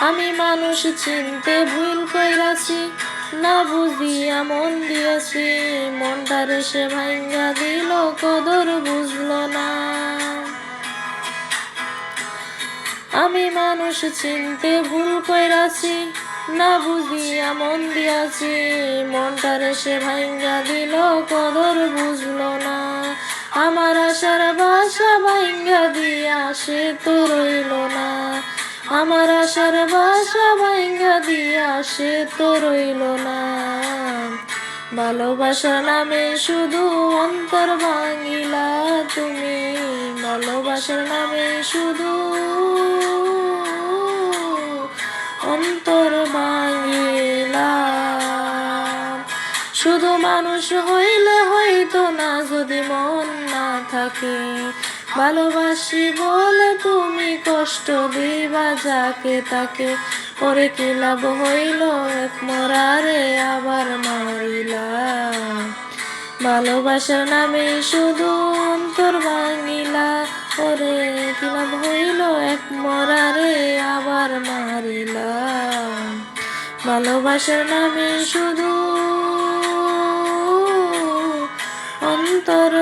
আমি মানুষ চিনতে ভুল কইরাছি, না বুঝিয়া মন দিয়েছি, মনটারে সে ভাঙ্গা দিল, কদর বুঝলো না। আমি মানুষ চিনতে ভুল কইরাছি, না বুঝিয়া মন দিয়াছি, মনটারে সে ভাঙ্গা দিল, কদর বুঝলো না। আমার আশার বাসা ভাঙ্গা দিয়া সে তো রইল না, আমার আশার বাসা ভাঙ্গা দিয়া সে তো রইল না। ভালোবাসার নামে শুধু অন্তর ভাঙিলা তুমি, ভালোবাসার নামে শুধু অন্তর ভাঙিলা। শুধু মানুষ হইলে হইতো না যদি মন না থাকে, ভালোবাসি বলে তুমি কষ্ট দিবা যাকে তাকে, পরে কি লাভ হইল এক মরারে আবার মারিলা। ভালোবাসার নামে শুধু অন্তর ভাঙিলা, পরে কি লাভ হইল এক মরারে আবার মারিলা। ভালোবাসার নামে শুধু অন্তর